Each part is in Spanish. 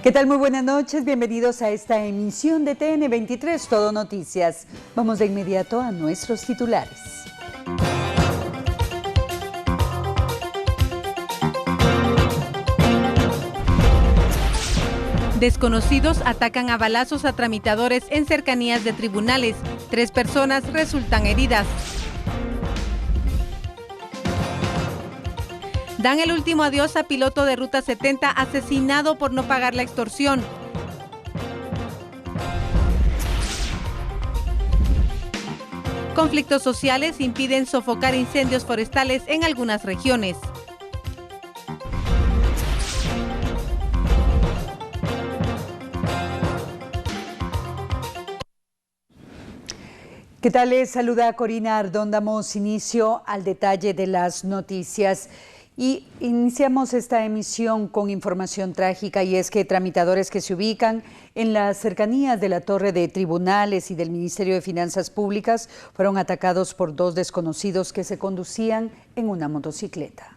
¿Qué tal? Muy buenas noches, bienvenidos a esta emisión de TN23 Todo Noticias. Vamos de inmediato a nuestros titulares. Desconocidos atacan a balazos a tramitadores en cercanías de tribunales. 3 personas resultan heridas. Dan el último adiós a piloto de Ruta 70 asesinado por no pagar la extorsión. Conflictos sociales impiden sofocar incendios forestales en algunas regiones. ¿Qué tal? Les saluda Corina Ardón. Damos inicio al detalle de las noticias. Y iniciamos esta emisión con información trágica, y es que tramitadores que se ubican en las cercanías de la torre de tribunales y del Ministerio de Finanzas Públicas fueron atacados por 2 desconocidos que se conducían en una motocicleta.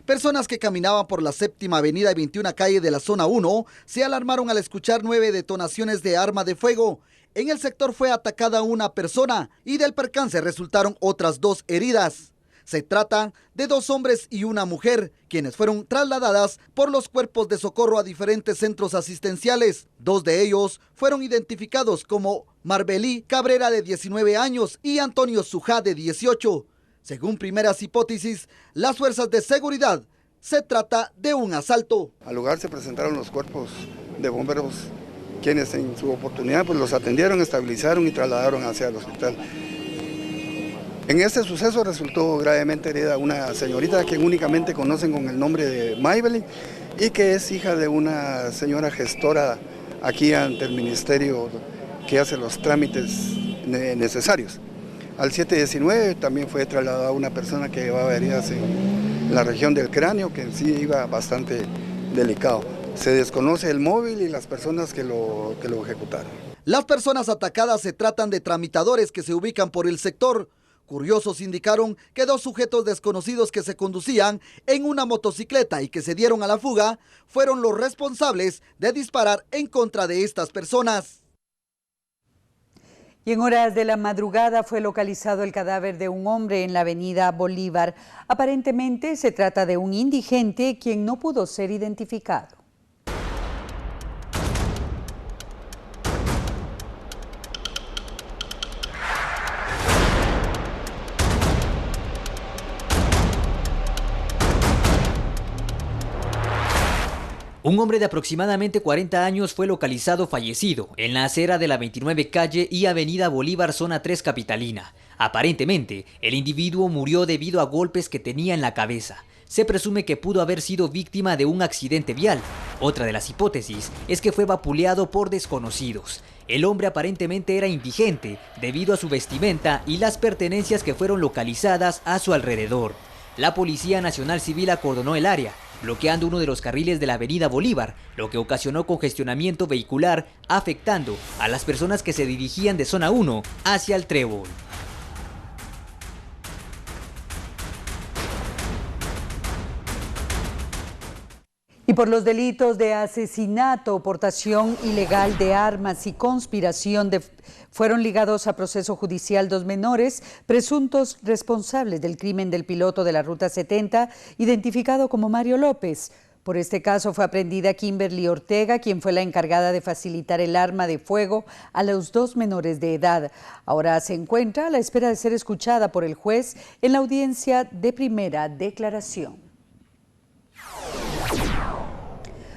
Personas que caminaban por la 7ª Avenida y 21 Calle de la Zona 1 se alarmaron al escuchar 9 detonaciones de arma de fuego. En el sector fue atacada una persona y del percance resultaron otras 2 heridas. Se trata de 2 hombres y una mujer, quienes fueron trasladadas por los cuerpos de socorro a diferentes centros asistenciales. 2 de ellos fueron identificados como Marbelí Cabrera, de 19 años, y Antonio Sujá, de 18. Según primeras hipótesis, las fuerzas de seguridad, se trata de un asalto. Al lugar se presentaron los cuerpos de bomberos, quienes en su oportunidad pues los atendieron, estabilizaron y trasladaron hacia el hospital. En este suceso resultó gravemente herida una señorita que únicamente conocen con el nombre de Maybelline y que es hija de una señora gestora aquí ante el ministerio que hace los trámites necesarios. Al 719 también fue trasladada una persona que llevaba heridas en la región del cráneo, que en sí iba bastante delicado. Se desconoce el móvil y las personas que lo ejecutaron. Las personas atacadas se tratan de tramitadores que se ubican por el sector. Curiosos indicaron que 2 sujetos desconocidos que se conducían en una motocicleta y que se dieron a la fuga fueron los responsables de disparar en contra de estas personas. Y en horas de la madrugada fue localizado el cadáver de un hombre en la avenida Bolívar. Aparentemente se trata de un indigente quien no pudo ser identificado. Un hombre de aproximadamente 40 años fue localizado fallecido en la acera de la 29 Calle y Avenida Bolívar, Zona 3 capitalina. Aparentemente, el individuo murió debido a golpes que tenía en la cabeza. Se presume que pudo haber sido víctima de un accidente vial. Otra de las hipótesis es que fue vapuleado por desconocidos. El hombre aparentemente era indigente debido a su vestimenta y las pertenencias que fueron localizadas a su alrededor. La Policía Nacional Civil acordonó el área, bloqueando uno de los carriles de la avenida Bolívar, lo que ocasionó congestionamiento vehicular, afectando a las personas que se dirigían de zona 1 hacia el Trébol. Y por los delitos de asesinato, portación ilegal de armas y conspiración fueron ligados a proceso judicial 2 menores presuntos responsables del crimen del piloto de la Ruta 70, identificado como Mario López. Por este caso fue aprehendida Kimberly Ortega, quien fue la encargada de facilitar el arma de fuego a los 2 menores de edad. Ahora se encuentra a la espera de ser escuchada por el juez en la audiencia de primera declaración.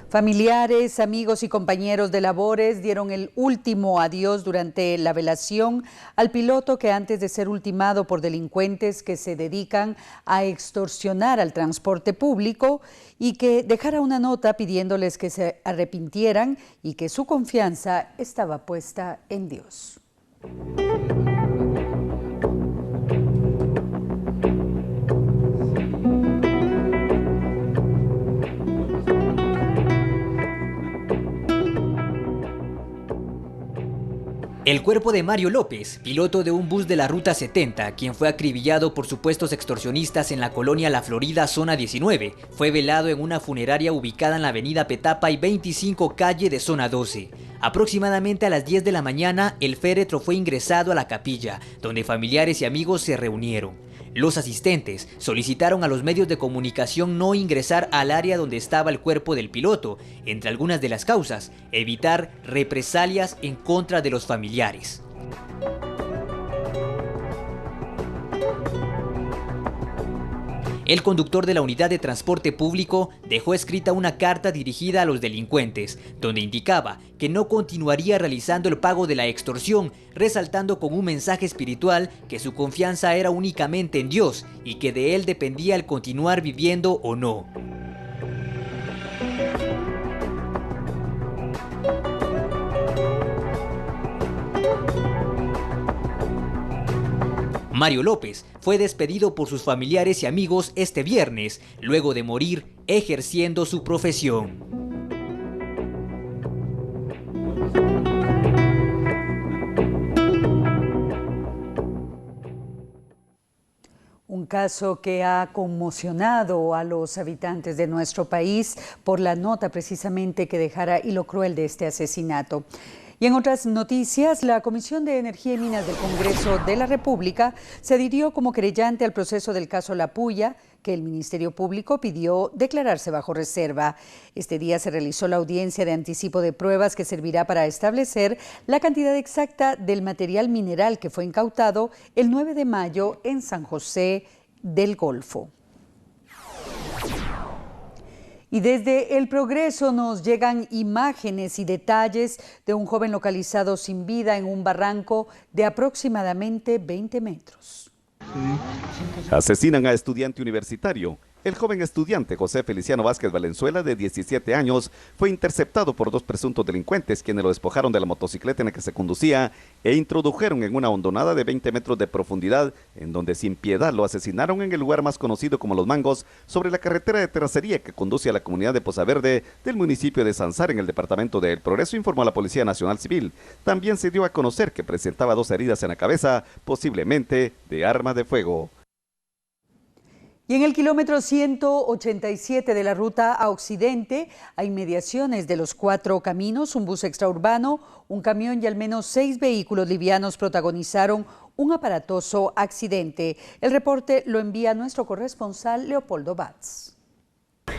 Familiares, amigos y compañeros de labores dieron el último adiós durante la velación al piloto que, antes de ser ultimado por delincuentes que se dedican a extorsionar al transporte público, y que dejara una nota pidiéndoles que se arrepintieran y que su confianza estaba puesta en Dios. El cuerpo de Mario López, piloto de un bus de la Ruta 70, quien fue acribillado por supuestos extorsionistas en la colonia La Florida, zona 19, fue velado en una funeraria ubicada en la avenida Petapa y 25 calle de zona 12. Aproximadamente a las 10 de la mañana, el féretro fue ingresado a la capilla, donde familiares y amigos se reunieron. Los asistentes solicitaron a los medios de comunicación no ingresar al área donde estaba el cuerpo del piloto, entre algunas de las causas, evitar represalias en contra de los familiares. El conductor de la unidad de transporte público dejó escrita una carta dirigida a los delincuentes, donde indicaba que no continuaría realizando el pago de la extorsión, resaltando con un mensaje espiritual que su confianza era únicamente en Dios y que de él dependía el continuar viviendo o no. Mario López fue despedido por sus familiares y amigos este viernes, luego de morir ejerciendo su profesión. Un caso que ha conmocionado a los habitantes de nuestro país por la nota precisamente que dejara y lo cruel de este asesinato. Y en otras noticias, la Comisión de Energía y Minas del Congreso de la República se adhirió como querellante al proceso del caso La Puya, que el Ministerio Público pidió declararse bajo reserva. Este día se realizó la audiencia de anticipo de pruebas que servirá para establecer la cantidad exacta del material mineral que fue incautado el 9 de mayo en San José del Golfo. Y desde El Progreso nos llegan imágenes y detalles de un joven localizado sin vida en un barranco de aproximadamente 20 metros. Asesinan a estudiante universitario. El joven estudiante José Feliciano Vázquez Valenzuela, de 17 años, fue interceptado por dos presuntos delincuentes, quienes lo despojaron de la motocicleta en la que se conducía e introdujeron en una hondonada de 20 metros de profundidad, en donde sin piedad lo asesinaron en el lugar más conocido como Los Mangos, sobre la carretera de terracería que conduce a la comunidad de Poza Verde del municipio de Sansar, en el departamento de El Progreso, informó la Policía Nacional Civil. También se dio a conocer que presentaba 2 heridas en la cabeza, posiblemente de arma de fuego. Y en el kilómetro 187 de la ruta a Occidente, a inmediaciones de los 4 caminos, un bus extraurbano, un camión y al menos 6 vehículos livianos protagonizaron un aparatoso accidente. El reporte lo envía nuestro corresponsal Leopoldo Batz.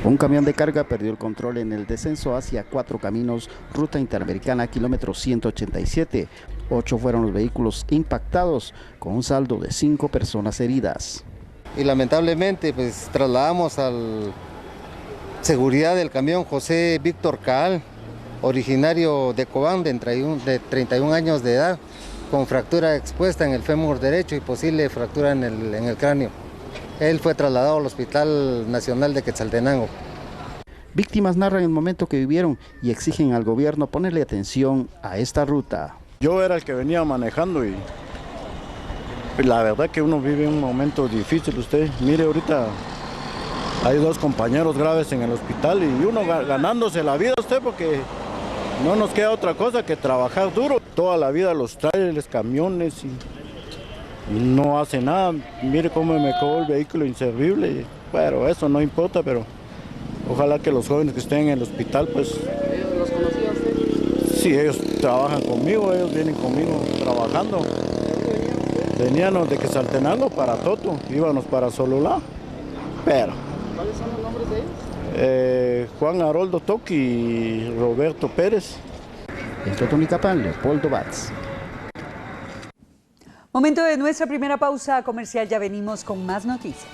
Un camión de carga perdió el control en el descenso hacia 4 caminos, ruta interamericana, kilómetro 187. 8 fueron los vehículos impactados, con un saldo de 5 personas heridas. Y lamentablemente pues trasladamos al seguridad del camión José Víctor Caal, originario de Cobán, de 31 años de edad, con fractura expuesta en el fémur derecho y posible fractura en el cráneo. Él fue trasladado al Hospital Nacional de Quetzaltenango. Víctimas narran el momento que vivieron y exigen al gobierno ponerle atención a esta ruta. Yo era el que venía manejando y la verdad que uno vive un momento difícil. Usted mire, ahorita hay 2 compañeros graves en el hospital y uno ganándose la vida, usted, porque no nos queda otra cosa que trabajar duro. Toda la vida los trailers, camiones y no hace nada. Mire cómo me quedó el vehículo inservible. Pero eso no importa, pero ojalá que los jóvenes que estén en el hospital, pues... ¿Los conocía usted? Sí, ellos trabajan conmigo, ellos vienen conmigo trabajando. Veníamos de Quetzaltenango para Toto, íbamos para Sololá, pero... ¿Cuáles son los nombres de ellos? Juan Haroldo Toqui y Roberto Pérez. En Totonicapán, Leopoldo Batz. Momento de nuestra primera pausa comercial, ya venimos con más noticias.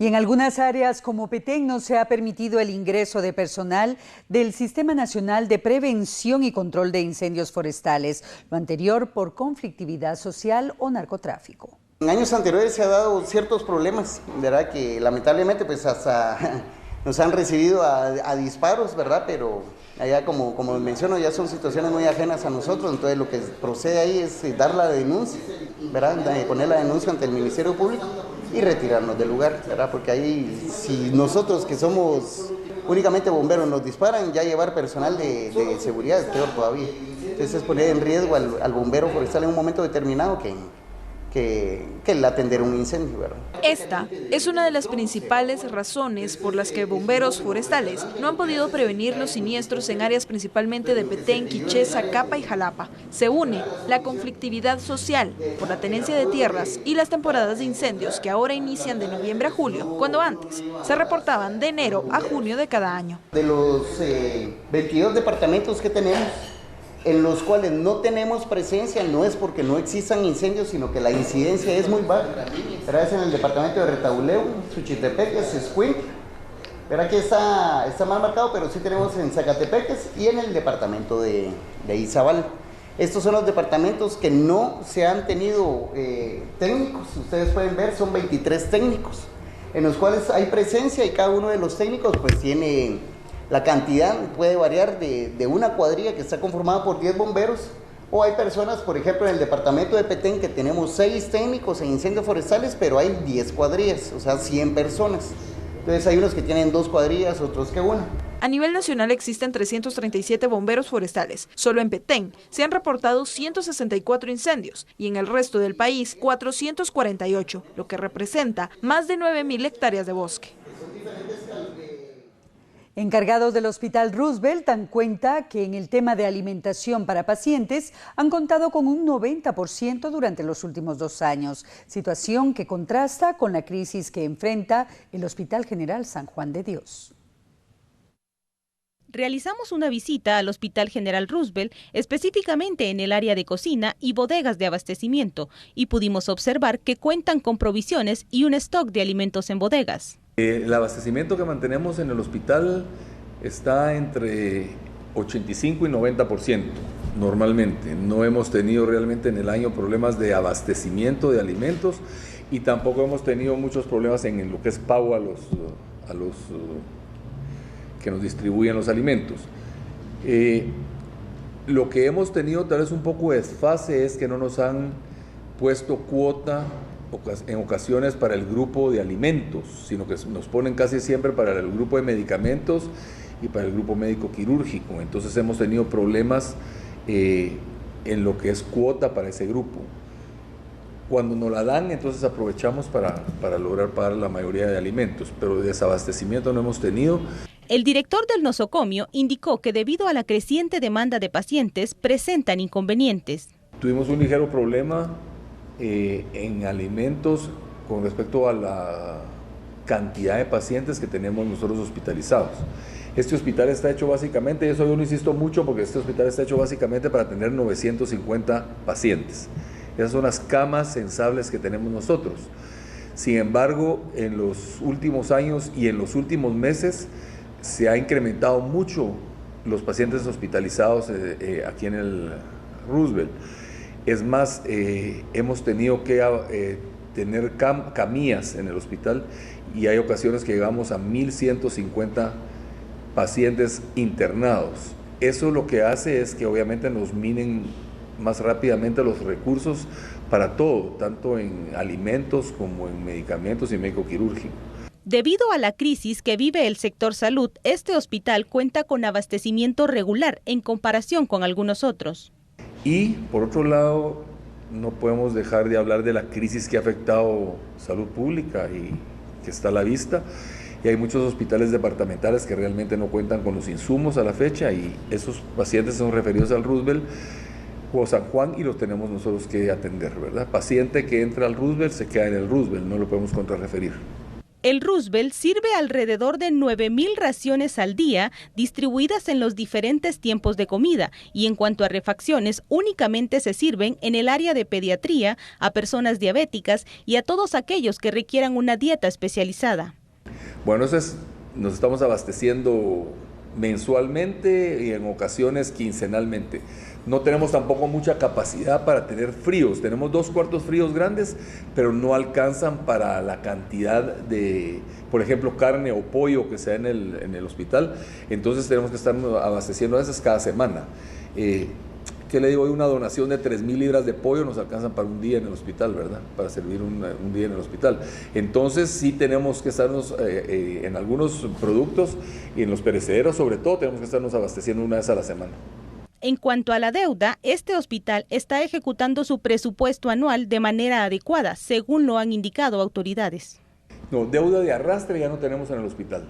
Y en algunas áreas como Petén no se ha permitido el ingreso de personal del Sistema Nacional de Prevención y Control de Incendios Forestales, lo anterior por conflictividad social o narcotráfico. En años anteriores se han dado ciertos problemas, ¿verdad? Que lamentablemente pues hasta nos han recibido a disparos, ¿verdad? Pero allá, como menciono, ya son situaciones muy ajenas a nosotros, entonces lo que procede ahí es dar la denuncia, ¿verdad? Poner la denuncia ante el Ministerio Público y retirarnos del lugar, ¿verdad? Porque ahí, si nosotros que somos únicamente bomberos nos disparan, ya llevar personal de seguridad es peor todavía. Entonces es poner en riesgo al bombero forestal en un momento determinado que el atender un incendio, ¿verdad? Esta es una de las principales razones por las que bomberos forestales no han podido prevenir los siniestros en áreas principalmente de Petén, Quiché, Zacapa y Jalapa. Se une la conflictividad social por la tenencia de tierras y las temporadas de incendios que ahora inician de noviembre a julio, cuando antes se reportaban de enero a junio de cada año. De los 22 departamentos que tenemos, en los cuales no tenemos presencia, no es porque no existan incendios, sino que la incidencia es muy baja. Pero es en el departamento de Retauleu, Suchitepeques, Escuintla. Pero aquí está mal marcado, pero sí tenemos en Zacatepeques y en el departamento de Izabal. Estos son los departamentos que no se han tenido técnicos. Ustedes pueden ver, son 23 técnicos, en los cuales hay presencia y cada uno de los técnicos pues tiene... La cantidad puede variar de una cuadrilla que está conformada por 10 bomberos, o hay personas, por ejemplo, en el departamento de Petén, que tenemos 6 técnicos en incendios forestales, pero hay 10 cuadrillas, o sea, 100 personas. Entonces hay unos que tienen 2 cuadrillas, otros que 1. A nivel nacional existen 337 bomberos forestales. Solo en Petén se han reportado 164 incendios y en el resto del país 448, lo que representa más de 9.000 hectáreas de bosque. Encargados del Hospital Roosevelt dan cuenta que en el tema de alimentación para pacientes han contado con un 90% durante los últimos 2 años, situación que contrasta con la crisis que enfrenta el Hospital General San Juan de Dios. Realizamos una visita al Hospital General Roosevelt, específicamente en el área de cocina y bodegas de abastecimiento, y pudimos observar que cuentan con provisiones y un stock de alimentos en bodegas. El abastecimiento que mantenemos en el hospital está entre 85 y 90% normalmente. No hemos tenido realmente en el año problemas de abastecimiento de alimentos y tampoco hemos tenido muchos problemas en lo que es pago a los que nos distribuyen los alimentos. Lo que hemos tenido tal vez un poco de desfase es que no nos han puesto cuota en ocasiones para el grupo de alimentos, sino que nos ponen casi siempre para el grupo de medicamentos y para el grupo médico quirúrgico. Entonces hemos tenido problemas en lo que es cuota para ese grupo. Cuando nos la dan, entonces aprovechamos para lograr pagar la mayoría de alimentos, pero desabastecimiento no hemos tenido. El director del nosocomio indicó que debido a la creciente demanda de pacientes presentan inconvenientes. Tuvimos un ligero problema en alimentos con respecto a la cantidad de pacientes que tenemos nosotros hospitalizados. Este hospital está hecho básicamente, eso yo no insisto mucho porque este hospital está hecho básicamente para tener 950 pacientes. Esas son las camas sensables que tenemos nosotros. Sin embargo, en los últimos años y en los últimos meses se ha incrementado mucho los pacientes hospitalizados aquí en el Roosevelt. Es más, hemos tenido que tener camillas en el hospital y hay ocasiones que llegamos a 1.150 pacientes internados. Eso lo que hace es que obviamente nos minen más rápidamente los recursos para todo, tanto en alimentos como en medicamentos y médico quirúrgico. Debido a la crisis que vive el sector salud, este hospital cuenta con abastecimiento regular en comparación con algunos otros. Y por otro lado, no podemos dejar de hablar de la crisis que ha afectado salud pública y que está a la vista. Y hay muchos hospitales departamentales que realmente no cuentan con los insumos a la fecha y esos pacientes son referidos al Roosevelt o San Juan y los tenemos nosotros que atender, ¿verdad? Paciente que entra al Roosevelt se queda en el Roosevelt, no lo podemos contrarreferir. El Roosevelt sirve alrededor de 9.000 raciones al día distribuidas en los diferentes tiempos de comida y en cuanto a refacciones únicamente se sirven en el área de pediatría a personas diabéticas y a todos aquellos que requieran una dieta especializada. Bueno, nos estamos abasteciendo mensualmente y en ocasiones quincenalmente. No tenemos tampoco mucha capacidad para tener fríos. Tenemos 2 cuartos fríos grandes, pero no alcanzan para la cantidad de, por ejemplo, carne o pollo que sea en el hospital. Entonces tenemos que estar abasteciendo a veces cada semana. ¿Qué le digo? Hoy una donación de 3,000 libras de pollo nos alcanzan para un día en el hospital, ¿verdad? Para servir un día en el hospital. Entonces sí tenemos que estarnos en algunos productos y en los perecederos, sobre todo, tenemos que estarnos abasteciendo una vez a la semana. En cuanto a la deuda, este hospital está ejecutando su presupuesto anual de manera adecuada, según lo han indicado autoridades. No, deuda de arrastre ya no tenemos en el hospital.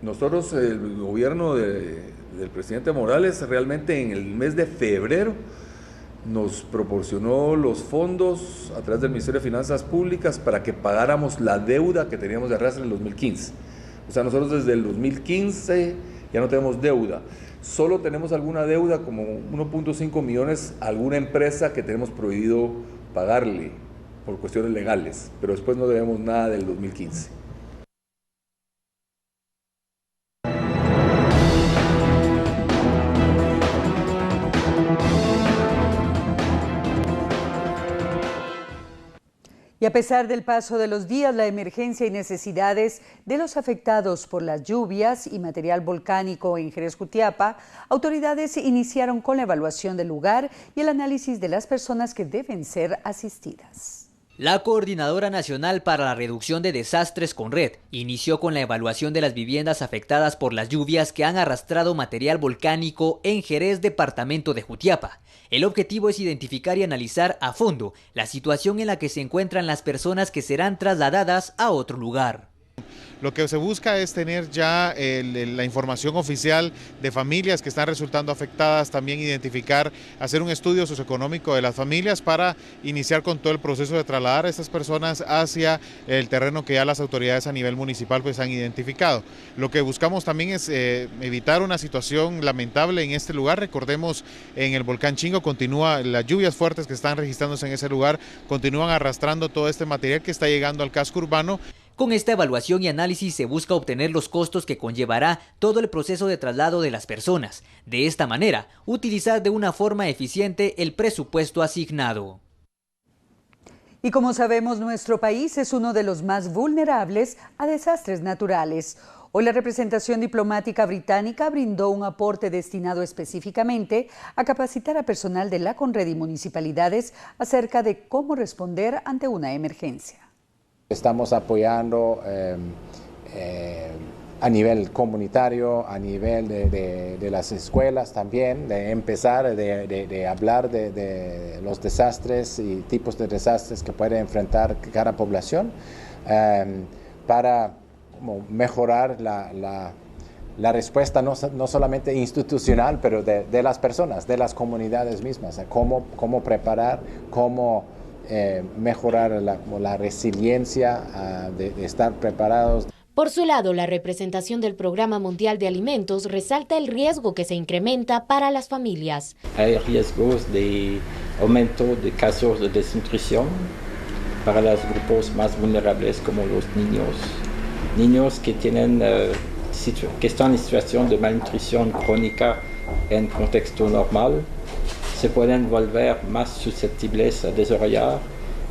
Nosotros, el gobierno del presidente Morales, realmente en el mes de febrero nos proporcionó los fondos a través del Ministerio de Finanzas Públicas para que pagáramos la deuda que teníamos de arrastre en el 2015. O sea, nosotros desde el 2015 ya no tenemos deuda. Solo tenemos alguna deuda, como 1.5 millones, a alguna empresa que tenemos prohibido pagarle por cuestiones legales, pero después no debemos nada del 2015. Y a pesar del paso de los días, la emergencia y necesidades de los afectados por las lluvias y material volcánico en Jerez Jutiapa, autoridades iniciaron con la evaluación del lugar y el análisis de las personas que deben ser asistidas. La Coordinadora Nacional para la Reducción de Desastres, CONRED, inició con la evaluación de las viviendas afectadas por las lluvias que han arrastrado material volcánico en Jerez, departamento de Jutiapa. El objetivo es identificar y analizar a fondo la situación en la que se encuentran las personas que serán trasladadas a otro lugar. Lo que se busca es tener ya la información oficial de familias que están resultando afectadas, también identificar, hacer un estudio socioeconómico de las familias para iniciar con todo el proceso de trasladar a estas personas hacia el terreno que ya las autoridades a nivel municipal pues han identificado. Lo que buscamos también es evitar una situación lamentable en este lugar. Recordemos, en el volcán Chingo continúa, las lluvias fuertes que están registrándose en ese lugar continúan arrastrando todo este material que está llegando al casco urbano. Con esta evaluación y análisis se busca obtener los costos que conllevará todo el proceso de traslado de las personas. De esta manera, utilizar de una forma eficiente el presupuesto asignado. Y como sabemos, nuestro país es uno de los más vulnerables a desastres naturales. Hoy la representación diplomática británica brindó un aporte destinado específicamente a capacitar a personal de la CONRED y municipalidades acerca de cómo responder ante una emergencia. Estamos apoyando a nivel comunitario, a nivel de las escuelas también, de empezar de hablar de los desastres y tipos de desastres que puede enfrentar cada población para mejorar la respuesta no solamente institucional, pero de las personas, de las comunidades mismas, cómo preparar, cómo mejorar la resiliencia de estar preparados. Por su lado, la representación del Programa Mundial de Alimentos resalta el riesgo que se incrementa para las familias. Hay riesgos de aumento de casos de desnutrición para los grupos más vulnerables como los niños que están en situación de malnutrición crónica en contexto normal. Se pueden volver más susceptibles a desarrollar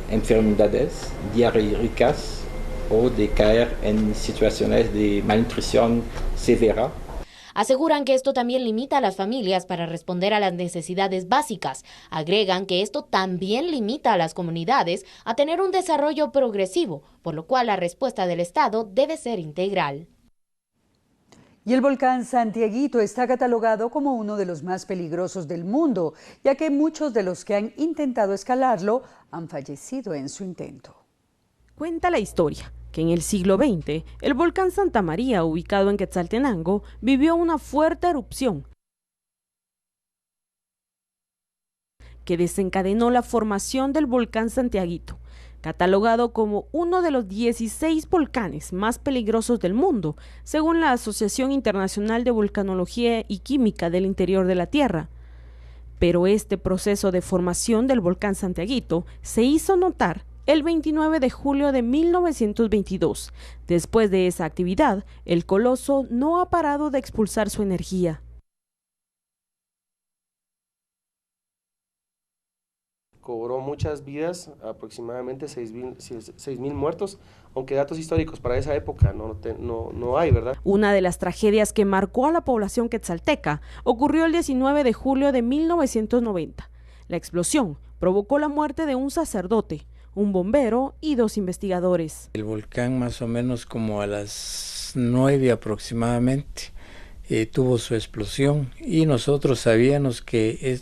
enfermedades diarreicas o de caer en situaciones de malnutrición severa. Aseguran que esto también limita a las familias para responder a las necesidades básicas. Agregan que esto también limita a las comunidades a tener un desarrollo progresivo, por lo cual la respuesta del Estado debe ser integral. Y el volcán Santiaguito está catalogado como uno de los más peligrosos del mundo, ya que muchos de los que han intentado escalarlo han fallecido en su intento. Cuenta la historia que en el siglo XX, el volcán Santa María, ubicado en Quetzaltenango, vivió una fuerte erupción que desencadenó la formación del volcán Santiaguito, catalogado como uno de los 16 volcanes más peligrosos del mundo, según la Asociación Internacional de Volcanología y Química del Interior de la Tierra. Pero este proceso de formación del volcán Santiaguito se hizo notar el 29 de julio de 1922. Después de esa actividad, el coloso no ha parado de expulsar su energía. cobró muchas vidas, aproximadamente 6.000 muertos, aunque datos históricos para esa época no hay, ¿verdad? Una de las tragedias que marcó a la población quetzalteca ocurrió el 19 de julio de 1990. La explosión provocó la muerte de un sacerdote, un bombero y 2 investigadores. El volcán más o menos como a las 9 aproximadamente tuvo su explosión y nosotros sabíamos que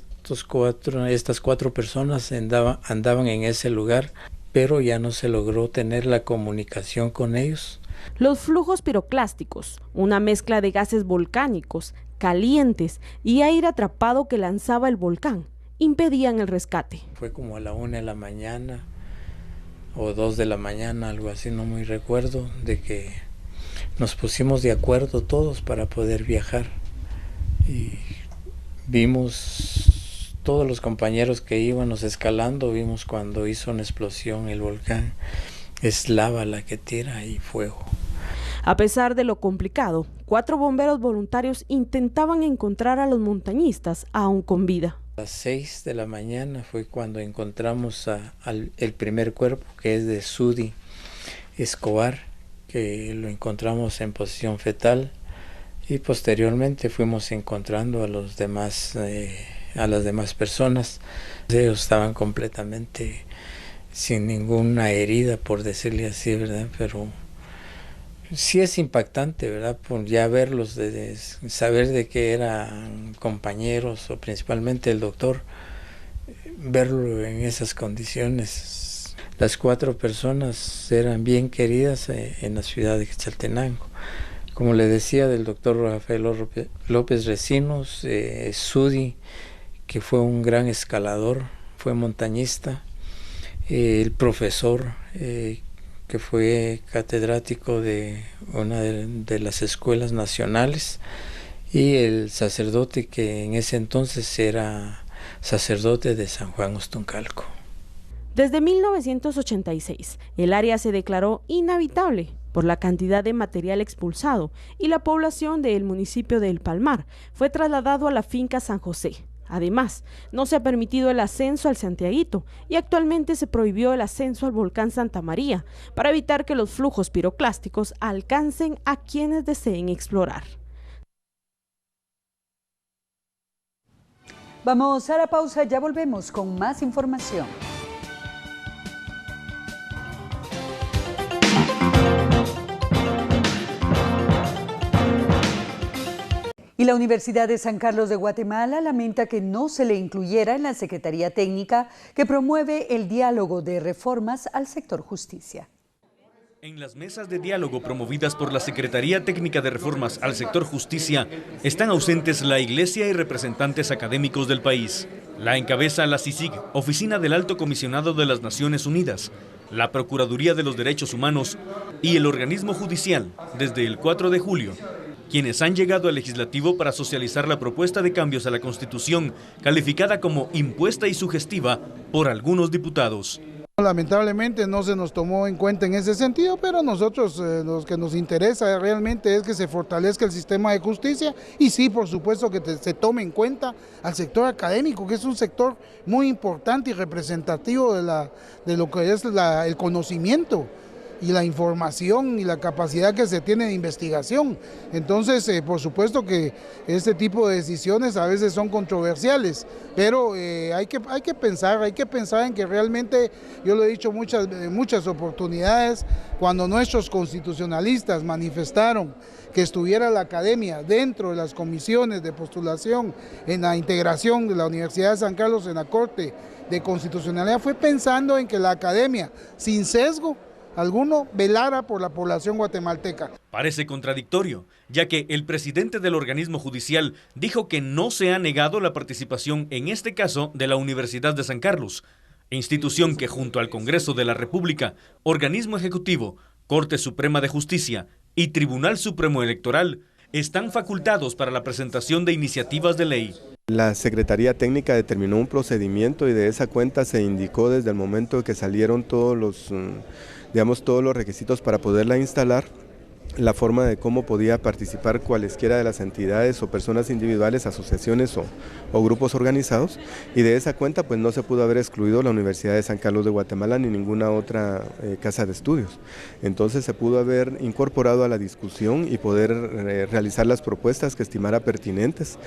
estas 4 personas andaban en ese lugar, pero ya no se logró tener la comunicación con ellos. Los flujos piroclásticos, una mezcla de gases volcánicos, calientes y aire atrapado que lanzaba el volcán, impedían el rescate. Fue como a la 1 de la mañana o 2 de la mañana, algo así, no muy recuerdo, de que nos pusimos de acuerdo todos para poder viajar y vimos todos los compañeros que íbamos escalando, vimos cuando hizo una explosión el volcán, es lava la que tira y fuego. A pesar de lo complicado, 4 bomberos voluntarios intentaban encontrar a los montañistas aún con vida. A las 6 de la mañana fue cuando encontramos el primer cuerpo, que es de Sudi Escobar, que lo encontramos en posición fetal, y posteriormente fuimos encontrando a las demás personas. Ellos estaban completamente sin ninguna herida, por decirle así, ¿verdad? Pero sí es impactante, ¿verdad? Por ya verlos, saber de que eran compañeros, o principalmente el doctor, verlo en esas condiciones. Las 4 personas eran bien queridas en la ciudad de Quetzaltenango. Como le decía, del doctor Rafael López Recinos, Sudi, que fue un gran escalador, fue montañista, el profesor, que fue catedrático de una de las escuelas nacionales, y el sacerdote que en ese entonces era sacerdote de San Juan Ostuncalco. Desde 1986, el área se declaró inhabitable por la cantidad de material expulsado y la población del municipio de El Palmar fue trasladado a la finca San José. Además, no se ha permitido el ascenso al Santiaguito y actualmente se prohibió el ascenso al volcán Santa María para evitar que los flujos piroclásticos alcancen a quienes deseen explorar. Vamos a la pausa, ya volvemos con más información. Y la Universidad de San Carlos de Guatemala lamenta que no se le incluyera en la Secretaría Técnica que promueve el diálogo de reformas al sector justicia. En las mesas de diálogo promovidas por la Secretaría Técnica de Reformas al sector justicia están ausentes la Iglesia y representantes académicos del país. La encabeza la CICIG, Oficina del Alto Comisionado de las Naciones Unidas, la Procuraduría de los Derechos Humanos y el organismo judicial desde el 4 de julio. Quienes han llegado al legislativo para socializar la propuesta de cambios a la Constitución, calificada como impuesta y sugestiva por algunos diputados. Lamentablemente no se nos tomó en cuenta en ese sentido, pero nosotros lo que nos interesa realmente es que se fortalezca el sistema de justicia y sí, por supuesto que se tome en cuenta al sector académico, que es un sector muy importante y representativo de lo que es el conocimiento y la información y la capacidad que se tiene de investigación. Entonces, por supuesto que este tipo de decisiones a veces son controversiales, pero hay que pensar en que realmente, yo lo he dicho muchas oportunidades, cuando nuestros constitucionalistas manifestaron que estuviera la academia dentro de las comisiones de postulación en la integración de la Universidad de San Carlos en la Corte de Constitucionalidad, fue pensando en que la academia, sin sesgo alguno, velara por la población guatemalteca. Parece contradictorio, ya que el presidente del organismo judicial dijo que no se ha negado la participación, en este caso, de la Universidad de San Carlos, institución que junto al Congreso de la República, organismo ejecutivo, Corte Suprema de Justicia y Tribunal Supremo Electoral, están facultados para la presentación de iniciativas de ley. La Secretaría Técnica determinó un procedimiento y de esa cuenta se indicó desde el momento que salieron todos los requisitos para poderla instalar. la forma de cómo podía participar cualesquiera de las entidades o personas individuales, asociaciones o grupos organizados, y de esa cuenta pues no se pudo haber excluido la Universidad de San Carlos de Guatemala ni ninguna otra casa de estudios. Entonces se pudo haber incorporado a la discusión y poder realizar las propuestas que estimara pertinentes.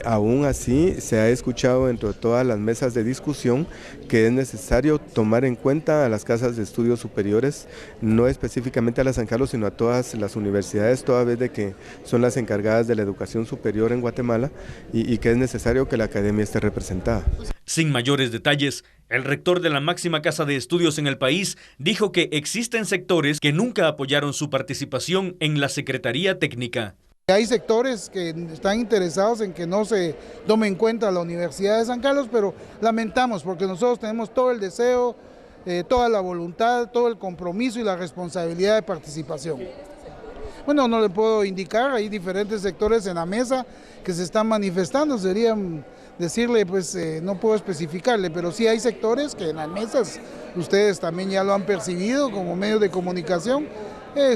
Aún así se ha escuchado dentro de todas las mesas de discusión que es necesario tomar en cuenta a las casas de estudios superiores, no específicamente a la San Carlos, sino a todas las universidades, toda vez de que son las encargadas de la educación superior en Guatemala y que es necesario que la academia esté representada. Sin mayores detalles, el rector de la máxima casa de estudios en el país dijo que existen sectores que nunca apoyaron su participación en la Secretaría Técnica. Hay sectores que están interesados en que no se tome en cuenta la Universidad de San Carlos, pero lamentamos porque nosotros tenemos todo el deseo, toda la voluntad, todo el compromiso y la responsabilidad de participación. Bueno, no le puedo indicar, hay diferentes sectores en la mesa que se están manifestando, sería decirle, pues no puedo especificarle, pero sí hay sectores que en las mesas, ustedes también ya lo han percibido como medios de comunicación,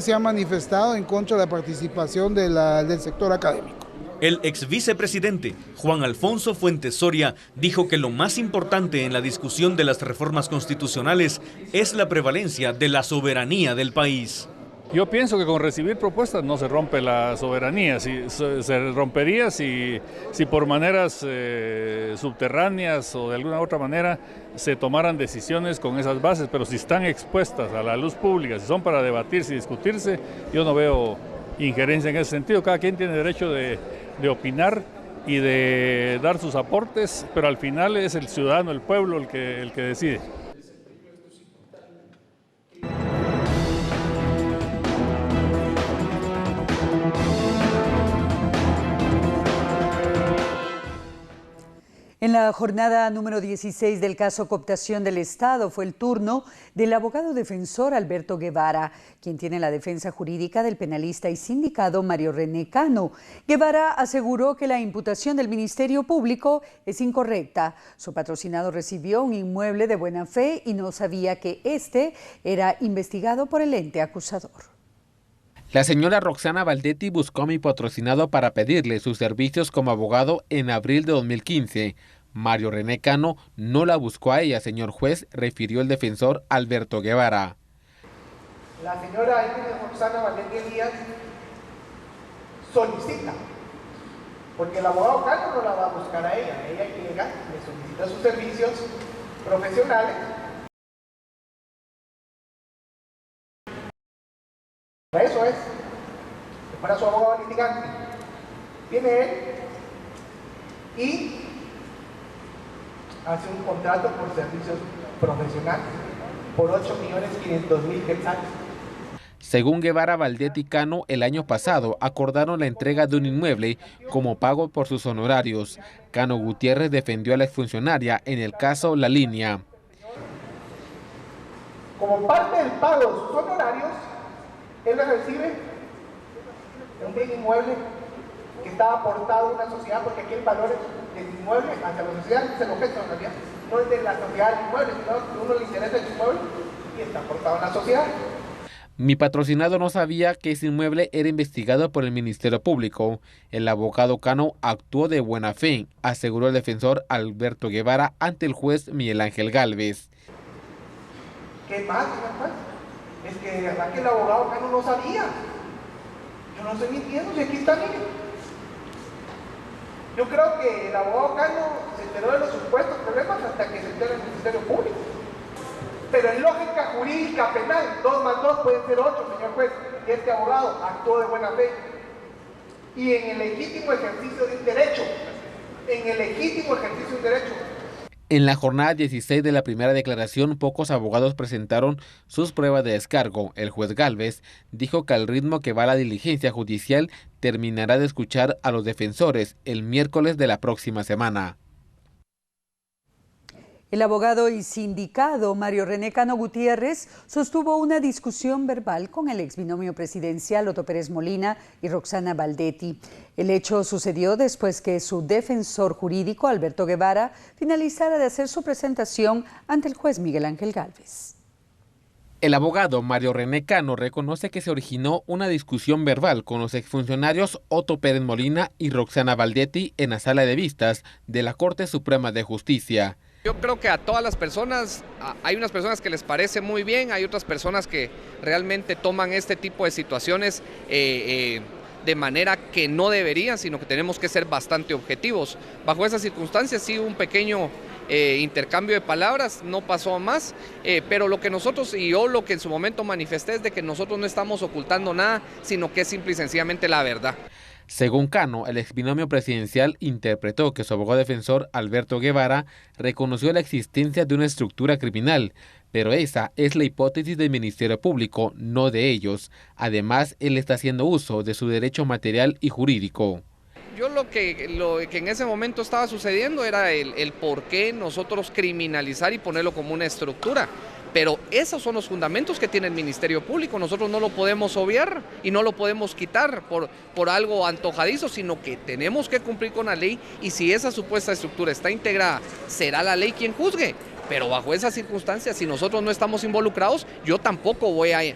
se han manifestado en contra de la participación del sector académico. El ex vicepresidente Juan Alfonso Fuentes Soria dijo que lo más importante en la discusión de las reformas constitucionales es la prevalencia de la soberanía del país. Yo pienso que con recibir propuestas no se rompe la soberanía, se rompería si por maneras subterráneas o de alguna otra manera se tomaran decisiones con esas bases, pero si están expuestas a la luz pública, si son para debatirse y discutirse, yo no veo injerencia en ese sentido. Cada quien tiene derecho de opinar y de dar sus aportes, pero al final es el ciudadano, el pueblo el que decide. En la jornada número 16 del caso Cooptación del Estado fue el turno del abogado defensor Alberto Guevara, quien tiene la defensa jurídica del penalista y sindicado Mario René Cano. Guevara aseguró que la imputación del Ministerio Público es incorrecta. Su patrocinado recibió un inmueble de buena fe y no sabía que este era investigado por el ente acusador. La señora Roxana Valdetti buscó a mi patrocinado para pedirle sus servicios como abogado en abril de 2015. Mario René Cano no la buscó a ella, señor juez, refirió el defensor Alberto Guevara. La señora Roxana Valdetti Díaz solicita, porque el abogado Cano no la va a buscar a ella llega, le solicita sus servicios profesionales. Para eso es, para su abogado litigante. Viene él y hace un contrato por servicios profesionales por 8.500.000 quetzales. Según Guevara, Valdetti y Cano, el año pasado acordaron la entrega de un inmueble como pago por sus honorarios. Cano Gutiérrez defendió a la exfuncionaria en el caso La Línea. Como parte del pago de sus honorarios, él recibe un bien inmueble que está aportado a una sociedad, porque aquí el valor del inmueble hacia la sociedad es el objeto en realidad, no es de la sociedad del inmueble, sino que a uno le interesa el inmueble y está aportado en la sociedad. Mi patrocinado no sabía que ese inmueble era investigado por el Ministerio Público. El abogado Cano actuó de buena fe, aseguró el defensor Alberto Guevara ante el juez Miguel Ángel Gálvez. ¿Qué más, señor juez? Es que de verdad que el abogado Cano no sabía. Yo no estoy mintiendo, si aquí está, mire. Yo creo que el abogado Cano se enteró de los supuestos problemas hasta que se enteró el Ministerio Público. Pero en lógica jurídica penal, 2 más 2 pueden ser 8, señor juez. Y este abogado actuó de buena fe. Y en el legítimo ejercicio de un derecho. En la jornada 16 de la primera declaración, pocos abogados presentaron sus pruebas de descargo. El juez Gálvez dijo que al ritmo que va la diligencia judicial, terminará de escuchar a los defensores el miércoles de la próxima semana. El abogado y sindicado Mario René Cano Gutiérrez sostuvo una discusión verbal con el exbinomio presidencial Otto Pérez Molina y Roxana Valdetti. El hecho sucedió después que su defensor jurídico, Alberto Guevara, finalizara de hacer su presentación ante el juez Miguel Ángel Gálvez. El abogado Mario René Cano reconoce que se originó una discusión verbal con los exfuncionarios Otto Pérez Molina y Roxana Valdetti en la sala de vistas de la Corte Suprema de Justicia. Yo creo que a todas las personas, hay unas personas que les parece muy bien, hay otras personas que realmente toman este tipo de situaciones de manera que no deberían, sino que tenemos que ser bastante objetivos. Bajo esas circunstancias sí un pequeño intercambio de palabras, no pasó a más, pero lo que nosotros, y yo lo que en su momento manifesté es de que nosotros no estamos ocultando nada, sino que es simple y sencillamente la verdad. Según Cano, el exbinomio presidencial interpretó que su abogado defensor, Alberto Guevara, reconoció la existencia de una estructura criminal, pero esa es la hipótesis del Ministerio Público, no de ellos. Además, él está haciendo uso de su derecho material y jurídico. Yo lo que en ese momento estaba sucediendo era el por qué nosotros criminalizar y ponerlo como una estructura. Pero esos son los fundamentos que tiene el Ministerio Público, nosotros no lo podemos obviar y no lo podemos quitar por algo antojadizo, sino que tenemos que cumplir con la ley y si esa supuesta estructura está integrada, será la ley quien juzgue. Pero bajo esas circunstancias, si nosotros no estamos involucrados, yo tampoco voy a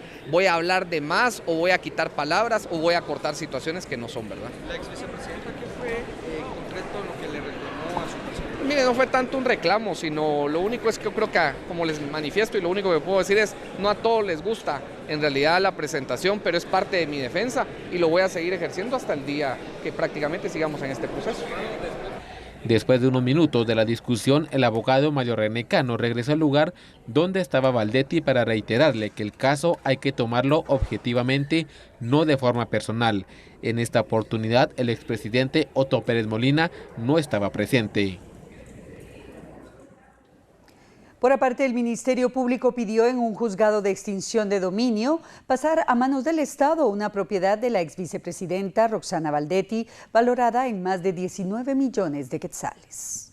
hablar de más o voy a quitar palabras o voy a cortar situaciones que no son verdad. La ex vicepresidenta, ¿qué fue en concreto lo que le reclamó a su persona? Mire, no fue tanto un reclamo, sino lo único es que yo creo que, como les manifiesto y lo único que puedo decir es, no a todos les gusta en realidad la presentación, pero es parte de mi defensa y lo voy a seguir ejerciendo hasta el día que prácticamente sigamos en este proceso. Después de unos minutos de la discusión, el abogado Mario René Cano regresó al lugar donde estaba Valdetti para reiterarle que el caso hay que tomarlo objetivamente, no de forma personal. En esta oportunidad, el expresidente Otto Pérez Molina no estaba presente. Por aparte, el Ministerio Público pidió en un juzgado de extinción de dominio pasar a manos del Estado una propiedad de la ex vicepresidenta Roxana Valdetti, valorada en más de 19 millones de quetzales.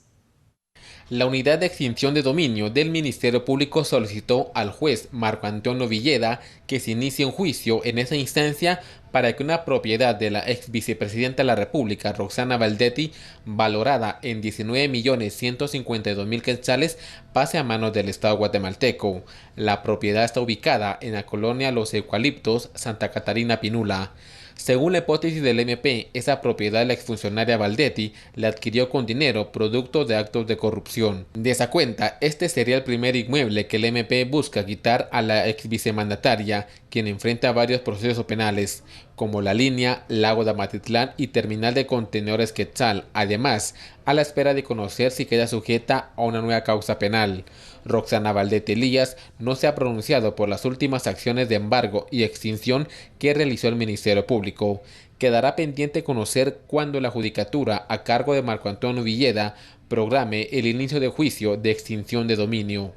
La unidad de extinción de dominio del Ministerio Público solicitó al juez Marco Antonio Villeda que se inicie un juicio en esa instancia para que una propiedad de la ex vicepresidenta de la República, Roxana Valdetti, valorada en 19.152.000 quetzales, pase a manos del Estado guatemalteco. La propiedad está ubicada en la colonia Los Eucaliptos, Santa Catarina Pinula. Según la hipótesis del MP, esa propiedad de la exfuncionaria Valdetti la adquirió con dinero producto de actos de corrupción. De esa cuenta, este sería el primer inmueble que el MP busca quitar a la ex vicemandataria, quien enfrenta varios procesos penales, como la línea Lago de Amatitlán y terminal de contenedores Quetzal, además, a la espera de conocer si queda sujeta a una nueva causa penal. Roxana Valdetti Elías no se ha pronunciado por las últimas acciones de embargo y extinción que realizó el Ministerio Público. Quedará pendiente conocer cuándo la Judicatura, a cargo de Marco Antonio Villeda, programe el inicio de juicio de extinción de dominio.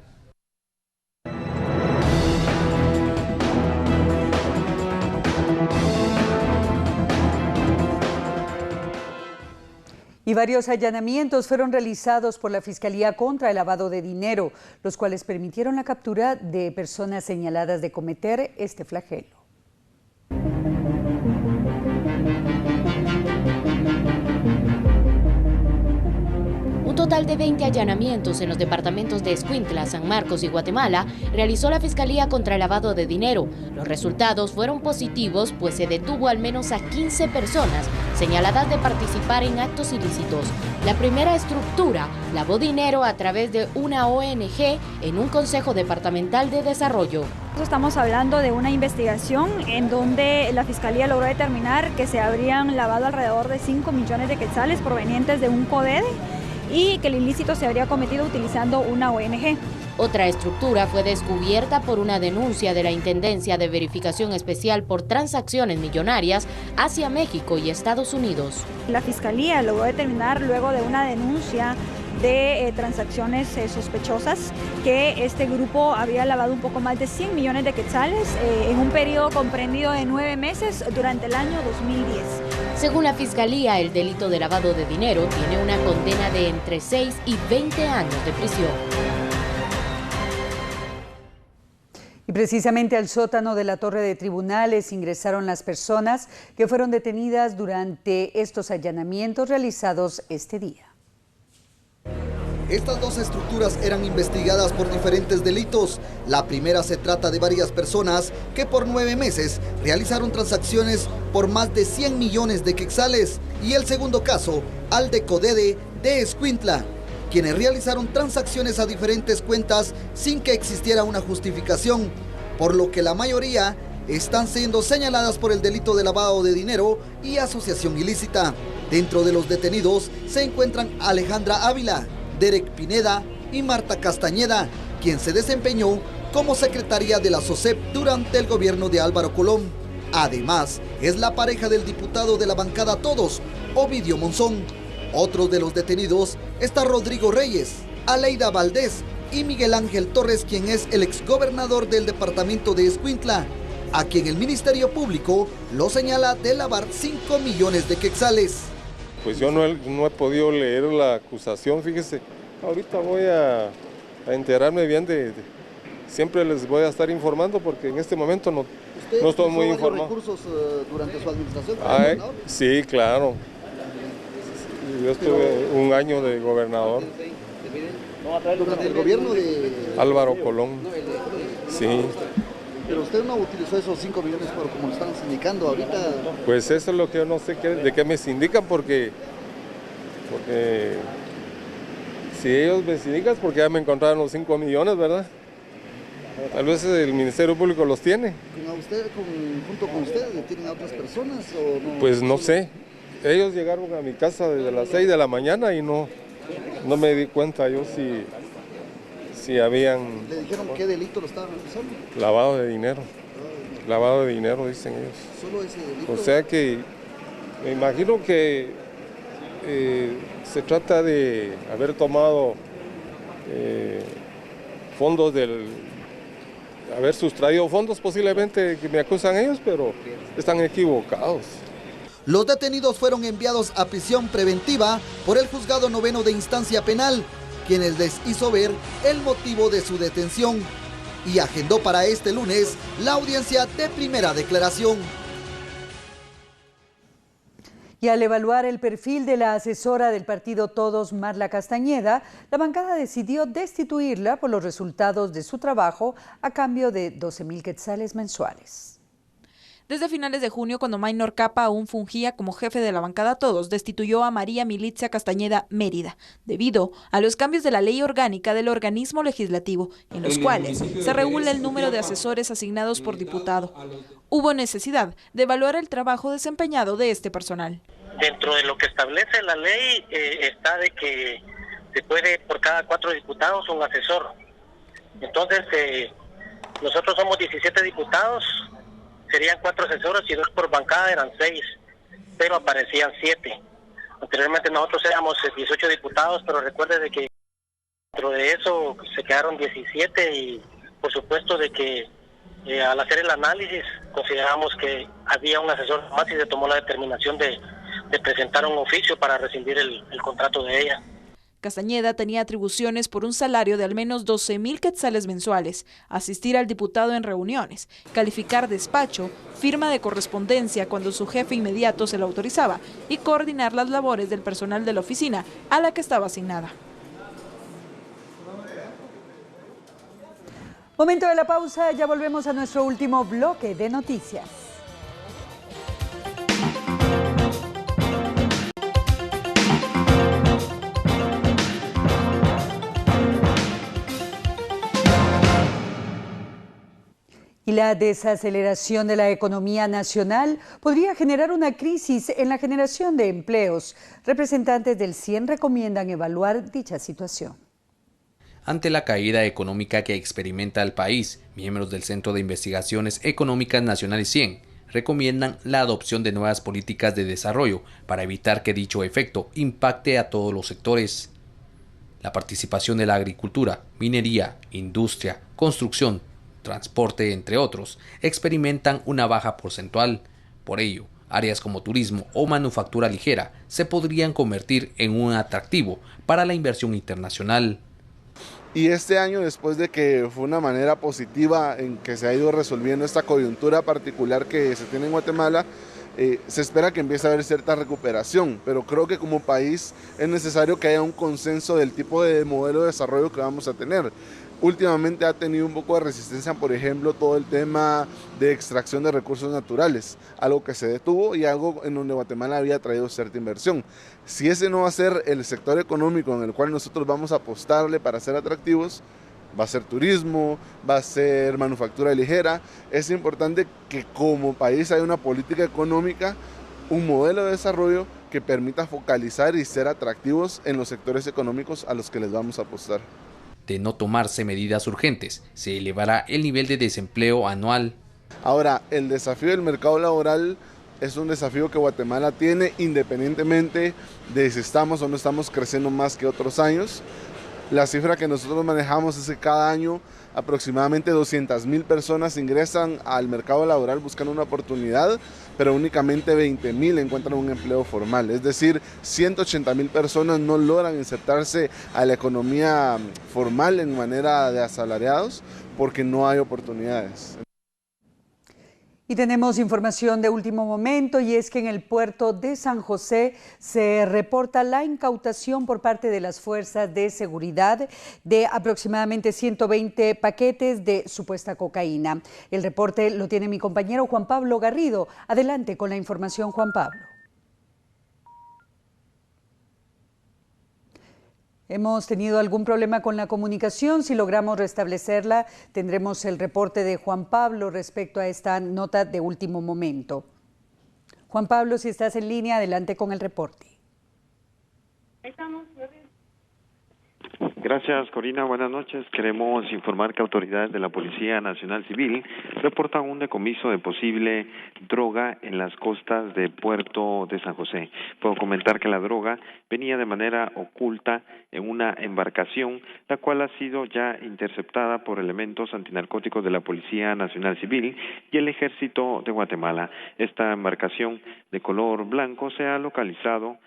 Y varios allanamientos fueron realizados por la Fiscalía contra el lavado de dinero, los cuales permitieron la captura de personas señaladas de cometer este flagelo. Un total de 20 allanamientos en los departamentos de Escuintla, San Marcos y Guatemala realizó la Fiscalía contra el lavado de dinero. Los resultados fueron positivos, pues se detuvo al menos a 15 personas señaladas de participar en actos ilícitos. La primera estructura lavó dinero a través de una ONG en un Consejo Departamental de Desarrollo. Estamos hablando de una investigación en donde la Fiscalía logró determinar que se habrían lavado alrededor de 5 millones de quetzales provenientes de un CODEDE y que el ilícito se habría cometido utilizando una ONG. Otra estructura fue descubierta por una denuncia de la Intendencia de Verificación Especial por transacciones millonarias hacia México y Estados Unidos. La Fiscalía logró determinar, luego de una denuncia de transacciones sospechosas, que este grupo había lavado un poco más de 100 millones de quetzales en un periodo comprendido de 9 meses durante el año 2010. Según la Fiscalía, el delito de lavado de dinero tiene una condena de entre 6 y 20 años de prisión. Y precisamente al sótano de la Torre de Tribunales ingresaron las personas que fueron detenidas durante estos allanamientos realizados este día. Estas dos estructuras eran investigadas por diferentes delitos. La primera se trata de varias personas que por 9 meses realizaron transacciones por más de 100 millones de quetzales. Y el segundo caso, al de Codede de Escuintla, quienes realizaron transacciones a diferentes cuentas sin que existiera una justificación, por lo que la mayoría están siendo señaladas por el delito de lavado de dinero y asociación ilícita. Dentro de los detenidos se encuentran Alejandra Ávila, Derek Pineda y Marta Castañeda, quien se desempeñó como secretaria de la SOCEP durante el gobierno de Álvaro Colón. Además, es la pareja del diputado de la bancada Todos, Ovidio Monzón. Otros de los detenidos está Rodrigo Reyes, Aleida Valdés y Miguel Ángel Torres, quien es el exgobernador del departamento de Escuintla, a quien el Ministerio Público lo señala de lavar 5 millones de quetzales. Pues yo no he podido leer la acusación, fíjese. Ahorita voy a enterarme bien siempre les voy a estar informando porque en este momento no estoy muy informado. ¿Usted recursos durante su administración? Sí, claro. Yo estuve un año de gobernador. ¿Durante el gobierno de Álvaro Colón? Sí. Pero usted no utilizó esos 5 millones como lo están indicando ahorita. Pues eso es lo que yo no sé de qué me sindican, porque si ellos me sindican, porque ya me encontraron los 5 millones, ¿verdad? Tal vez el Ministerio Público los tiene. ¿Junto con usted tienen a otras personas o no? Pues no sé. Ellos llegaron a mi casa desde las 6 de la mañana y no me di cuenta yo si habían... ¿Le dijeron qué delito lo estaban realizando? Lavado de dinero. Lavado de dinero, dicen ellos. ¿Solo ese delito? O sea que me imagino que se trata de haber tomado fondos haber sustraído fondos posiblemente que me acusan ellos, pero están equivocados. Los detenidos fueron enviados a prisión preventiva por el Juzgado Noveno de Instancia Penal, quienes les hizo ver el motivo de su detención y agendó para este lunes la audiencia de primera declaración. Y al evaluar el perfil de la asesora del partido Todos, Marla Castañeda, la bancada decidió destituirla por los resultados de su trabajo a cambio de 12,000 quetzales mensuales. Desde finales de junio, cuando Maynor Capa aún fungía como jefe de la bancada Todos, destituyó a María Milicia Castañeda Mérida, debido a los cambios de la ley orgánica del organismo legislativo, en los cuales se regula el número de asesores asignados por diputado. Hubo necesidad de evaluar el trabajo desempeñado de este personal. Dentro de lo que establece la ley está de que se puede por cada 4 diputados un asesor. Entonces, nosotros somos 17 diputados, serían 4 asesores y 2 por bancada, eran 6, pero aparecían 7. Anteriormente nosotros éramos 18 diputados, pero recuerde de que dentro de eso se quedaron 17 y por supuesto de que al hacer el análisis consideramos que había un asesor más y se tomó la determinación de presentar un oficio para rescindir el contrato de ella. Castañeda tenía atribuciones por un salario de al menos 12,000 quetzales mensuales, asistir al diputado en reuniones, calificar despacho, firma de correspondencia cuando su jefe inmediato se lo autorizaba y coordinar las labores del personal de la oficina a la que estaba asignada. Momento de la pausa, ya volvemos a nuestro último bloque de noticias. Y la desaceleración de la economía nacional podría generar una crisis en la generación de empleos. Representantes del CIEN recomiendan evaluar dicha situación. Ante la caída económica que experimenta el país, miembros del Centro de Investigaciones Económicas Nacionales CIEN recomiendan la adopción de nuevas políticas de desarrollo para evitar que dicho efecto impacte a todos los sectores. La participación de la agricultura, minería, industria, construcción, transporte, entre otros, experimentan una baja porcentual. Por ello, áreas como turismo o manufactura ligera se podrían convertir en un atractivo para la inversión internacional. Y este año, después de que fue una manera positiva en que se ha ido resolviendo esta coyuntura particular que se tiene en Guatemala, se espera que empiece a haber cierta recuperación, pero creo que como país es necesario que haya un consenso del tipo de modelo de desarrollo que vamos a tener. Últimamente ha tenido un poco de resistencia, por ejemplo, todo el tema de extracción de recursos naturales, algo que se detuvo y algo en donde Guatemala había traído cierta inversión. Si ese no va a ser el sector económico en el cual nosotros vamos a apostarle para ser atractivos, va a ser turismo, va a ser manufactura ligera. Es importante que como país haya una política económica, un modelo de desarrollo que permita focalizar y ser atractivos en los sectores económicos a los que les vamos a apostar. De no tomarse medidas urgentes, se elevará el nivel de desempleo anual. Ahora, el desafío del mercado laboral es un desafío que Guatemala tiene independientemente de si estamos o no estamos creciendo más que otros años. La cifra que nosotros manejamos es que cada año aproximadamente 200,000 personas ingresan al mercado laboral buscando una oportunidad, pero únicamente 20,000 encuentran un empleo formal. Es decir, 180,000 personas no logran insertarse a la economía formal en manera de asalariados porque no hay oportunidades. Y tenemos información de último momento, y es que en el puerto de San José se reporta la incautación por parte de las fuerzas de seguridad de aproximadamente 120 paquetes de supuesta cocaína. El reporte lo tiene mi compañero Juan Pablo Garrido. Adelante con la información, Juan Pablo. Hemos tenido algún problema con la comunicación. Si logramos restablecerla, tendremos el reporte de Juan Pablo respecto a esta nota de último momento. Juan Pablo, si estás en línea, adelante con el reporte. Gracias, Corina. Buenas noches. Queremos informar que autoridades de la Policía Nacional Civil reportan un decomiso de posible droga en las costas del puerto de San José. Puedo comentar que la droga venía de manera oculta en una embarcación, la cual ha sido ya interceptada por elementos antinarcóticos de la Policía Nacional Civil y el Ejército de Guatemala. Esta embarcación de color blanco se ha localizado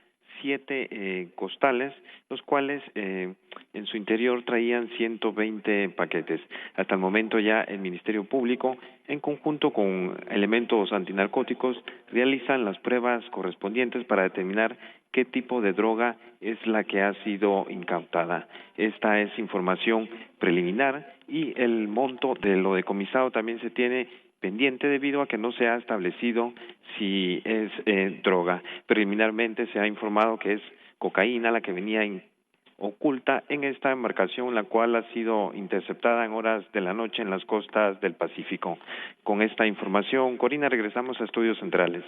7 costales, los cuales en su interior traían 120 paquetes. Hasta el momento ya el Ministerio Público, en conjunto con elementos antinarcóticos, realizan las pruebas correspondientes para determinar qué tipo de droga es la que ha sido incautada. Esta es información preliminar y el monto de lo decomisado también se tiene pendiente debido a que no se ha establecido si es droga. Preliminarmente se ha informado que es cocaína la que venía oculta en esta embarcación, la cual ha sido interceptada en horas de la noche en las costas del Pacífico. Con esta información, Corina, regresamos a Estudios Centrales.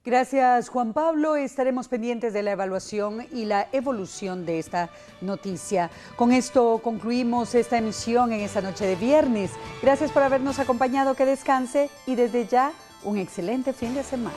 Gracias, Juan Pablo. Estaremos pendientes de la evaluación y la evolución de esta noticia. Con esto concluimos esta emisión en esta noche de viernes. Gracias por habernos acompañado, que descanse y desde ya un excelente fin de semana.